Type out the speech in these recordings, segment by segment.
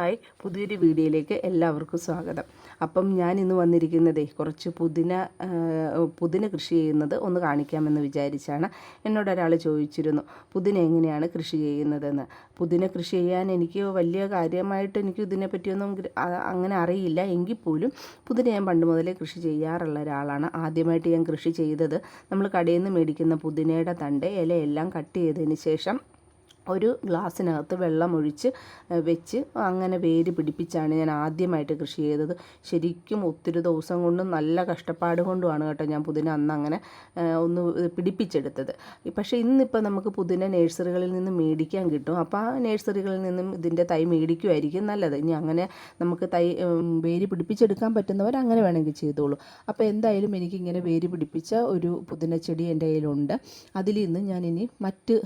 Hi, പുതിയൊരു വീഡിയോയിലേക്ക് എല്ലാവർക്കും സ്വാഗതം. അപ്പം ഞാൻ ഇന്ന് വന്നിരിക്കുന്നതേ കുറച്ച് പുതിന കൃഷി ചെയ്യുന്നത് ഒന്ന് കാണിക്കാമെന്ന് വിചാരിച്ചാണ്. എന്നോട് ഒരാൾ ചോദിച്ചിരുന്നു പുതിന എങ്ങനെയാണ് കൃഷി ചെയ്യുന്നതെന്ന്. പുതിന കൃഷി ചെയ്യാൻ എനിക്ക് വലിയ കാര്യമായിട്ട് എനിക്ക് ഇതിനെപ്പറ്റിയൊന്നും അങ്ങനെ അറിയില്ല. എങ്കിൽ പോലും പുതിന ഞാൻ പണ്ട് മുതലേ കൃഷി ചെയ്യാറുള്ള ഒരാളാണ്. ആദ്യമായിട്ട് ഞാൻ കൃഷി ചെയ്തത് നമ്മൾ കടയിൽ നിന്ന് മേടിക്കുന്ന പുതിനയുടെ തണ്ട് ഇലയെല്ലാം കട്ട് ചെയ്തതിന് ശേഷം ഒരു ഗ്ലാസ്സിനകത്ത് വെള്ളമൊഴിച്ച് വെച്ച് അങ്ങനെ വേര് പിടിപ്പിച്ചാണ് ഞാൻ ആദ്യമായിട്ട് കൃഷി ചെയ്തത്. ശരിക്കും ഒത്തിരി ദിവസം കൊണ്ടും നല്ല കഷ്ടപ്പാട് കൊണ്ടുമാണ് കേട്ടോ ഞാൻ പുതിന അന്ന് അങ്ങനെ ഒന്ന് പിടിപ്പിച്ചെടുത്തത്. പക്ഷേ ഇന്നിപ്പോൾ നമുക്ക് പുതിന നേഴ്സറികളിൽ നിന്ന് മേടിക്കാൻ കിട്ടും. അപ്പോൾ ആ നേഴ്സറികളിൽ നിന്നും ഇതിൻ്റെ തൈ മേടിക്കുമായിരിക്കും നല്ലത്. ഇനി അങ്ങനെ നമുക്ക് വേര് പിടിപ്പിച്ചെടുക്കാൻ പറ്റുന്നവർ അങ്ങനെ വേണമെങ്കിൽ ചെയ്തോളൂ. അപ്പോൾ എന്തായാലും എനിക്കിങ്ങനെ വേര് പിടിപ്പിച്ച ഒരു പുതിന ചെടി എൻ്റെ കയ്യിലുണ്ട്. അതിൽ നിന്ന് ഞാനിനി മറ്റ്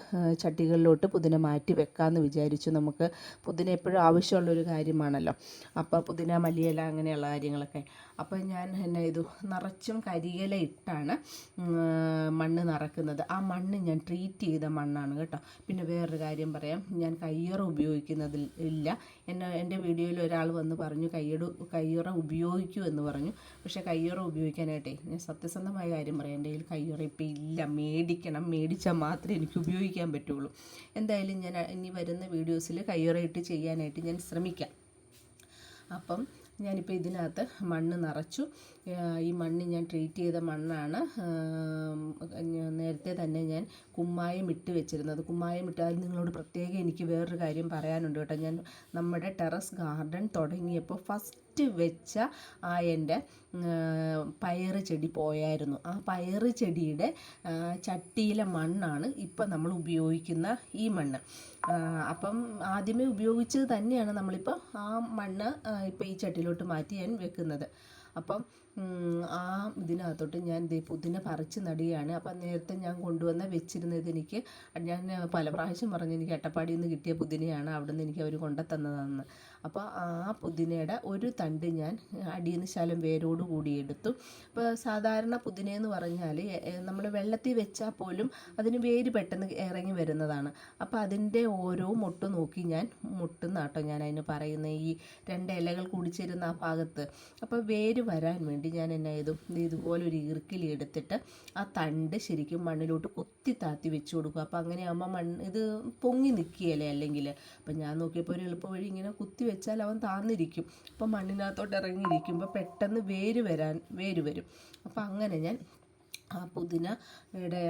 ചട്ടികളിലോട്ട് പുതിന മാറ്റി വെക്കാമെന്ന് വിചാരിച്ചു. നമുക്ക് പുതിന എപ്പോഴും ആവശ്യമുള്ളൊരു കാര്യമാണല്ലോ. അപ്പോൾ പുതിന മല്ലിയില അങ്ങനെയുള്ള കാര്യങ്ങളൊക്കെ. അപ്പോൾ ഞാൻ എന്നെ ഇത് നിറച്ചും കരിയില ഇട്ടാണ് മണ്ണ് നിറക്കുന്നത്. ആ മണ്ണ് ഞാൻ ട്രീറ്റ് ചെയ്ത മണ്ണാണ് കേട്ടോ. പിന്നെ വേറൊരു കാര്യം പറയാം, ഞാൻ കയ്യുറ ഉപയോഗിക്കുന്നതിൽ ഇല്ല. എൻ്റെ വീഡിയോയിൽ ഒരാൾ വന്ന് പറഞ്ഞു കയ്യുറ ഉപയോഗിക്കൂ എന്ന് പറഞ്ഞു. പക്ഷേ കയ്യുറ ഉപയോഗിക്കാനായിട്ടേ ഞാൻ സത്യസന്ധമായ കാര്യം പറയാം, എൻ്റെ കയ്യിൽ കയ്യുറ ഇപ്പം ഇല്ല. മേടിച്ചാൽ മാത്രമേ എനിക്ക് ഉപയോഗിക്കാൻ പറ്റുള്ളൂ. എന്തായാലും ഞാൻ ഇനി വരുന്ന വീഡിയോസിൽ കയ്യുറയിട്ട് ചെയ്യാനായിട്ട് ഞാൻ ശ്രമിക്കാം. അപ്പം ഞാനിപ്പോൾ ഇതിനകത്ത് മണ്ണ് നിറച്ചു. ഈ മണ്ണ് ഞാൻ ട്രീറ്റ് ചെയ്ത മണ്ണാണ്. നേരത്തെ തന്നെ ഞാൻ കുമ്മായം ഇട്ട് വെച്ചിരുന്നത്. കുമ്മായം ഇട്ട് അത് നിങ്ങളോട് പ്രത്യേകം എനിക്ക് വേറൊരു കാര്യം പറയാനുണ്ട് കേട്ടോ. ഞാൻ നമ്മുടെ ടെറസ് ഗാർഡൻ തുടങ്ങിയപ്പോൾ ഫസ്റ്റ് വെച്ച ആ എൻ്റെ പയറ് ചെടി പോയായിരുന്നു. ആ പയറ് ചെടിയുടെ ചട്ടിയിലെ മണ്ണാണ് ഇപ്പം നമ്മൾ ഉപയോഗിക്കുന്ന ഈ മണ്ണ്. അപ്പം ആദ്യമേ ഉപയോഗിച്ചത് തന്നെയാണ് നമ്മളിപ്പോൾ ആ മണ്ണ് ഇപ്പോൾ ഈ ചട്ടിയിലോട്ട് മാറ്റി ഞാൻ വെക്കുന്നത്. അപ്പം ആ ഇതിനകത്തോട്ട് ഞാൻ പുതിന പറിച്ച് നടുകയാണ്. അപ്പം നേരത്തെ ഞാൻ വെച്ചിരുന്നത് ഞാൻ പല പ്രാവശ്യം പറഞ്ഞു എനിക്ക് അട്ടപ്പാടിയിൽ നിന്ന് കിട്ടിയ പുതിനയാണ്, അവിടെ നിന്ന് എനിക്ക് അവർ കൊണ്ടുത്തന്നതാണെന്ന്. അപ്പോൾ ആ പുതിനയുടെ ഒരു തണ്ട് ഞാൻ അടിയിൽ നിന്ന് ശകലം വേരോട് കൂടി എടുത്തു. അപ്പോൾ സാധാരണ പുതിനയെന്ന് പറഞ്ഞാൽ നമ്മൾ വെള്ളത്തിൽ വെച്ചാൽ പോലും അതിന് വേര് പെട്ടെന്ന് ഇറങ്ങി വരുന്നതാണ്. അപ്പോൾ അതിൻ്റെ ഓരോ മുട്ട് നോക്കി ഞാൻ മുട്ടുന്നാട്ടോ ഞാൻ അതിന് പറയുന്നത്, ഈ രണ്ട് ഇലകൾ കൂടിച്ചേരുന്ന ആ ഭാഗത്ത്. അപ്പോൾ വേര് വരാൻ വേണ്ടി ഞാൻ എന്നാ ചെയ്തു, ഇതുപോലെ ഒരു ഈർക്കിലി എടുത്തിട്ട് ആ തണ്ട് ശരിക്കും മണ്ണിലോട്ട് കുത്തി താത്തി വെച്ച് കൊടുക്കും. അപ്പോൾ അങ്ങനെയാകുമ്പോൾ ഇത് പൊങ്ങി നിൽക്കുകയല്ലേ അല്ലെങ്കിൽ. അപ്പം ഞാൻ നോക്കിയപ്പോൾ ഒരു എളുപ്പ വഴി ഇങ്ങനെ കുത്തി വെച്ചാൽ അവൻ താന്നിരിക്കും. അപ്പം മണ്ണിനകത്തോട്ട് ഇറങ്ങിയിരിക്കുമ്പോൾ പെട്ടെന്ന് വേര് വരും. അപ്പം അങ്ങനെ ഞാൻ ആ പുതിനയുടെ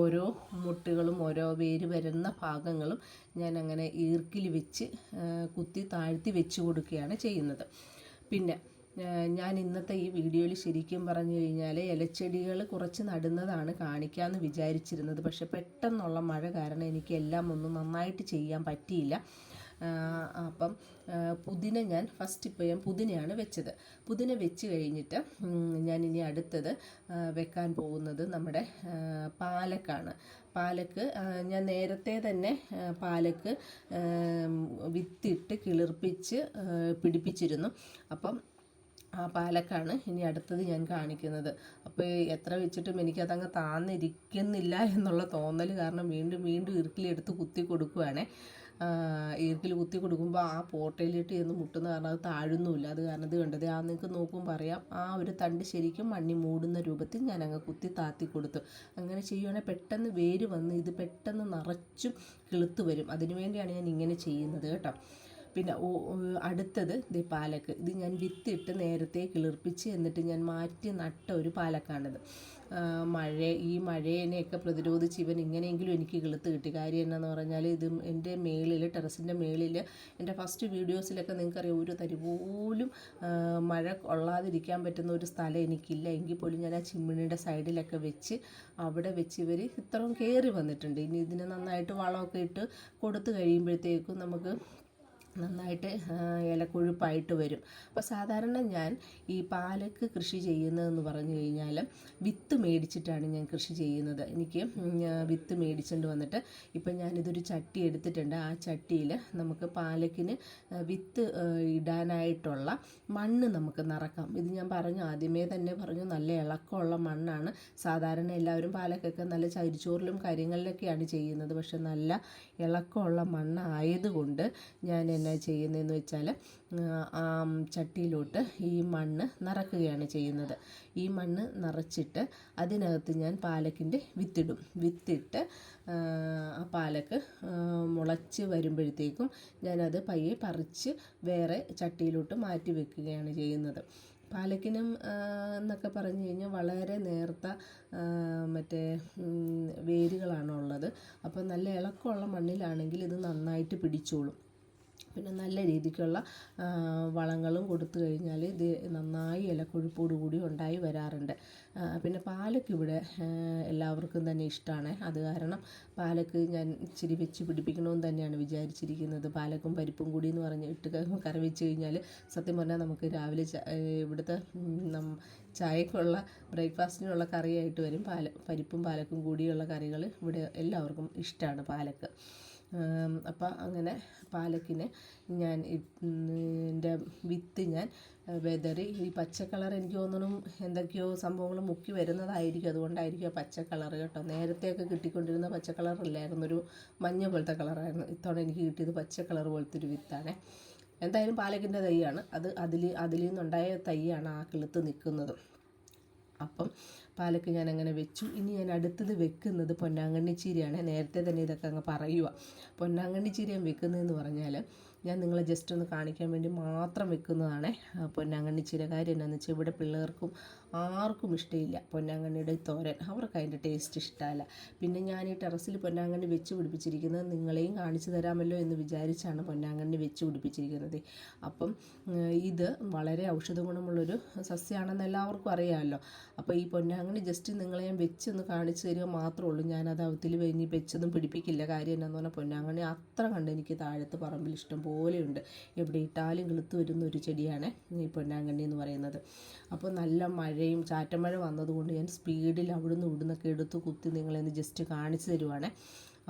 ഓരോ മുട്ടുകളും ഓരോ വേര് വരുന്ന ഭാഗങ്ങളും ഞാൻ അങ്ങനെ ഈർക്കിലി വെച്ച് കുത്തി താഴ്ത്തി വെച്ച് കൊടുക്കുകയാണ് ചെയ്യുന്നത്. പിന്നെ ഞാൻ ഇന്നത്തെ ഈ വീഡിയോയിൽ ശരിക്കും പറഞ്ഞു കഴിഞ്ഞാൽ ഇലച്ചെടികൾ കുറച്ച് നടുന്നതാണ് കാണിക്കാമെന്ന് വിചാരിച്ചിരുന്നത്. പക്ഷെ പെട്ടെന്നുള്ള മഴ കാരണം എനിക്ക് എല്ലാം ഒന്നും നന്നായിട്ട് ചെയ്യാൻ പറ്റിയില്ല. അപ്പം പുതിന ഞാൻ പുതിനയാണ് വെച്ചത്. പുതിന വെച്ച് കഴിഞ്ഞിട്ട് ഞാൻ ഇനി അടുത്തത് വെക്കാൻ പോകുന്നത് നമ്മുടെ പാലക്കാണ്. പാലക്ക് ഞാൻ നേരത്തെ തന്നെ പാലക്ക് വിത്തിട്ട് കിളിർപ്പിച്ച് പിടിപ്പിച്ചിരുന്നു. അപ്പം ആ പാലക്കാണ് ഇനി അടുത്തത് ഞാൻ കാണിക്കുന്നത്. അപ്പോൾ എത്ര വെച്ചിട്ടും എനിക്കതങ്ങ് താന്നിരിക്കുന്നില്ല എന്നുള്ള തോന്നൽ കാരണം വീണ്ടും ഈർക്കിലെടുത്ത് കുത്തി കൊടുക്കുകയാണേ. ഈർക്കിൽ കുത്തി കൊടുക്കുമ്പോൾ ആ പോട്ടയിലിട്ട് എന്ന് മുട്ടുന്ന കാരണം അത് താഴുന്നുമില്ല. അത് കാരണം ഇത് കണ്ടത് നിങ്ങൾക്ക് നോക്കുമ്പോൾ അറിയാം, ആ ഒരു തണ്ട് ശരിക്കും മണ്ണി മൂടുന്ന രൂപത്തിൽ ഞാൻ അങ്ങ് കുത്തി താത്തി കൊടുത്തു. അങ്ങനെ ചെയ്യുവാണെങ്കിൽ പെട്ടെന്ന് വേര് വന്ന് ഇത് പെട്ടെന്ന് നിറച്ചും കിളുത്ത് വരും. അതിനുവേണ്ടിയാണ് ഞാൻ ഇങ്ങനെ ചെയ്യുന്നത് കേട്ടോ. പിന്നെ അടുത്തത് പാലക്ക്. ഇത് ഞാൻ വിത്തിട്ട് നേരത്തെ കിളിർപ്പിച്ച് എന്നിട്ട് ഞാൻ മാറ്റി നട്ട ഒരു പാലക്കാണിത്. ഈ മഴേനെയൊക്കെ പ്രതിരോധിച്ച് ഇവൻ ഇങ്ങനെയെങ്കിലും എനിക്ക് കിളുത്ത് കിട്ടി. കാര്യം എന്നാന്ന് പറഞ്ഞാൽ ഇത് എൻ്റെ ടെറസിൻ്റെ മേളിൽ എൻ്റെ ഫസ്റ്റ് വീഡിയോസിലൊക്കെ നിങ്ങൾക്കറിയാം, ഒരു തരി പോലും മഴ കൊള്ളാതിരിക്കാൻ പറ്റുന്ന ഒരു സ്ഥലം എനിക്കില്ല. എങ്കിൽ പോലും ഞാൻ ആ ചിമ്മിണിയുടെ സൈഡിലൊക്കെ വെച്ച് അവിടെ വെച്ച് ഇവർ ഇത്രയും കയറി വന്നിട്ടുണ്ട്. ഇനി ഇതിന് നന്നായിട്ട് വളമൊക്കെ ഇട്ട് കൊടുത്തു കഴിയുമ്പോഴത്തേക്കും നമുക്ക് നന്നായിട്ട് ഇലക്കൊഴുപ്പായിട്ട് വരും. അപ്പോൾ സാധാരണ ഞാൻ ഈ പാലക്ക് കൃഷി ചെയ്യുന്നതെന്ന് പറഞ്ഞു കഴിഞ്ഞാൽ വിത്ത് മേടിച്ചിട്ടാണ് ഞാൻ കൃഷി ചെയ്യുന്നത്. എനിക്ക് വിത്ത് മേടിച്ചുകൊണ്ട് വന്നിട്ട് ഇപ്പം ഞാനിതൊരു ചട്ടി എടുത്തിട്ടുണ്ട്. ആ ചട്ടിയിൽ നമുക്ക് പാലക്കിന് വിത്ത് ഇടാനായിട്ടുള്ള മണ്ണ് നമുക്ക് നിറക്കാം. ഇത് ഞാൻ ആദ്യമേ തന്നെ പറഞ്ഞു നല്ല ഇളക്കമുള്ള മണ്ണാണ്. സാധാരണ എല്ലാവരും പാലക്കൊക്കെ നല്ല ചരിച്ചോറിലും കാര്യങ്ങളിലൊക്കെയാണ് ചെയ്യുന്നത്. പക്ഷെ നല്ല ഇളക്കമുള്ള മണ്ണായതുകൊണ്ട് ഞാൻ എന്നാ ചെയ്യുന്നതെന്ന് വെച്ചാൽ ആ ചട്ടിയിലോട്ട് ഈ മണ്ണ് നിറക്കുകയാണ് ചെയ്യുന്നത്. ഈ മണ്ണ് നിറച്ചിട്ട് അതിനകത്ത് ഞാൻ പാലക്കിൻ്റെ വിത്തിട്ട് ആ പാലക്ക് മുളച്ച് വരുമ്പോഴത്തേക്കും ഞാനത് പയ്യെ പറിച്ച് വേറെ ചട്ടിയിലോട്ട് മാറ്റി വെക്കുകയാണ് ചെയ്യുന്നത്. പാലക്കിനും എന്നൊക്കെ പറഞ്ഞു കഴിഞ്ഞാൽ വളരെ നേർത്ത മറ്റേ വേരുകളാണുള്ളത്. അപ്പോൾ നല്ല ഇളക്കമുള്ള മണ്ണിലാണെങ്കിൽ ഇത് നന്നായിട്ട് പിടിച്ചോളും. പിന്നെ നല്ല രീതിക്കുള്ള വളങ്ങളും കൊടുത്തു കഴിഞ്ഞാൽ ഇത് നന്നായി ഇലക്കൊഴുപ്പോടു കൂടി ഉണ്ടായി വരാറുണ്ട്. പിന്നെ പാലക്ക് ഇവിടെ എല്ലാവർക്കും തന്നെ ഇഷ്ടമാണ്. അത് കാരണം പാലക്ക് ഞാൻ ഇച്ചിരി വെച്ച് പിടിപ്പിക്കണമെന്ന് തന്നെയാണ് വിചാരിച്ചിരിക്കുന്നത്. പാലക്കും പരിപ്പും കൂടി എന്ന് പറഞ്ഞിട്ട് കറി വെച്ച് കഴിഞ്ഞാൽ സത്യം പറഞ്ഞാൽ നമുക്ക് രാവിലെ ഇവിടുത്തെ ചായക്കുള്ള ബ്രേക്ക്ഫാസ്റ്റിനുള്ള കറിയായിട്ട് വരും. പരിപ്പും പാലക്കും കൂടിയുള്ള കറികൾ ഇവിടെ എല്ലാവർക്കും ഇഷ്ടമാണ് പാലക്ക്. അപ്പം അങ്ങനെ പാലക്കിനെ ഞാൻ എൻ്റെ വിത്ത് ഞാൻ വെതറി. ഈ പച്ച കളർ എനിക്ക് തോന്നുന്നു എന്തൊക്കെയോ സംഭവങ്ങൾ മുക്കി വരുന്നതായിരിക്കും, അതുകൊണ്ടായിരിക്കും ആ പച്ച കളർ കേട്ടോ. നേരത്തെയൊക്കെ കിട്ടിക്കൊണ്ടിരുന്ന പച്ച കളറല്ലായിരുന്നു, ഒരു മഞ്ഞ പോലത്തെ കളറായിരുന്നു. ഇത്തവണ എനിക്ക് കിട്ടിയത് പച്ച കളർ പോലത്തെ ഒരു വിത്താണ്. എന്തായാലും പാലക്കിൻ്റെ തൈയാണ് അത്. അതിൽ നിന്നുണ്ടായ തൈയാണ് ആ കിളുത്ത് നിൽക്കുന്നത്. അപ്പം പാലക്ക് ഞാൻ അങ്ങനെ വെച്ചു. ഇനി ഞാൻ അടുത്തത് വെക്കുന്നത് പൊന്നാങ്കണ്ണി ചീരയാണ്. നേരത്തെ തന്നെ ഇതൊക്കെ അങ്ങ് പറയുക. പൊന്നാങ്കണ്ണി ചീര ഞാൻ വെക്കുന്നതെന്ന് പറഞ്ഞാൽ ഞാൻ നിങ്ങളെ ജസ്റ്റ് ഒന്ന് കാണിക്കാൻ വേണ്ടി മാത്രം വെക്കുന്നതാണ് പൊന്നാങ്കണ്ണി ചീര. കാര്യം എന്താണെന്ന് വെച്ചാൽ ഇവിടെ പിള്ളേർക്കും ആർക്കും ഇഷ്ടമില്ല പൊന്നാങ്കണ്ണിയുടെ തോരൻ. അവർക്ക് അതിൻ്റെ ടേസ്റ്റ് ഇഷ്ടമല്ല. പിന്നെ ഞാൻ ഈ ടെറസിൽ പൊന്നാങ്കണ്ണി വെച്ച് പിടിപ്പിച്ചിരിക്കുന്നത് നിങ്ങളെയും കാണിച്ചു തരാമല്ലോ എന്ന് വിചാരിച്ചാണ് പൊന്നാങ്കണ്ണി വെച്ച് പിടിപ്പിച്ചിരിക്കുന്നത്. അപ്പം ഇത് വളരെ ഔഷധ ഗുണമുള്ളൊരു സസ്യമാണെന്ന് എല്ലാവർക്കും അറിയാമല്ലോ. അപ്പോൾ ഈ പൊന്നാങ്കണ്ണി ജസ്റ്റ് നിങ്ങളെ ഞാൻ വെച്ചൊന്ന് കാണിച്ചു തരിക മാത്രമേ ഉള്ളൂ. ഞാനത് അവത്തിൽ ഇനി വെച്ചൊന്നും പിടിപ്പിക്കില്ല. കാര്യം എന്താണെന്ന് പറഞ്ഞാൽ പൊന്നാങ്കണ്ണി അത്ര കണ്ട് എനിക്ക് താഴത്ത് പറമ്പിൽ ഇഷ്ടം പോലെയുണ്ട്. എവിടെ ഇട്ടാലും കിളുത്ത് വരുന്ന ഒരു ചെടിയാണ് ഈ പൊന്നാങ്കണ്ണി എന്ന് പറയുന്നത്. അപ്പോൾ നല്ല മഴയും ചാറ്റമഴ വന്നതുകൊണ്ട് ഞാൻ സ്പീഡിൽ അവിടുന്ന് ഇവിടുന്നൊക്കെ എടുത്ത് കുത്തി നിങ്ങളെന്ന് ജസ്റ്റ് കാണിച്ചു തരുവാണ്.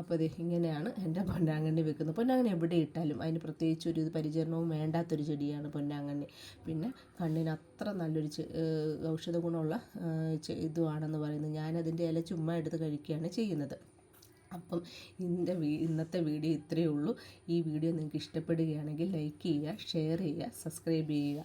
അപ്പോൾ ഇത് ഇങ്ങനെയാണ് എൻ്റെ പൊന്നാങ്കണ്ണി വെക്കുന്നത്. പൊന്നാങ്കണ്ണി എവിടെ ഇട്ടാലും അതിന് പ്രത്യേകിച്ച് ഒരു പരിചരണവും വേണ്ടാത്തൊരു ചെടിയാണ് പൊന്നാങ്കണ്ണി. പിന്നെ കണ്ണിന് അത്ര നല്ലൊരു ഔഷധ ഗുണമുള്ള ഇതുവാണെന്ന് പറയുന്നത്. ഞാനതിൻ്റെ ഇല ചുമ്മാ എടുത്ത് കഴിക്കുകയാണ് ചെയ്യുന്നത്. അപ്പം ഇന്നത്തെ വീഡിയോ ഇത്രയേ ഉള്ളൂ. ഈ വീഡിയോ നിങ്ങൾക്ക് ഇഷ്ടപ്പെടുകയാണെങ്കിൽ ലൈക്ക് ചെയ്യുക, ഷെയർ ചെയ്യുക, സബ്സ്ക്രൈബ് ചെയ്യുക.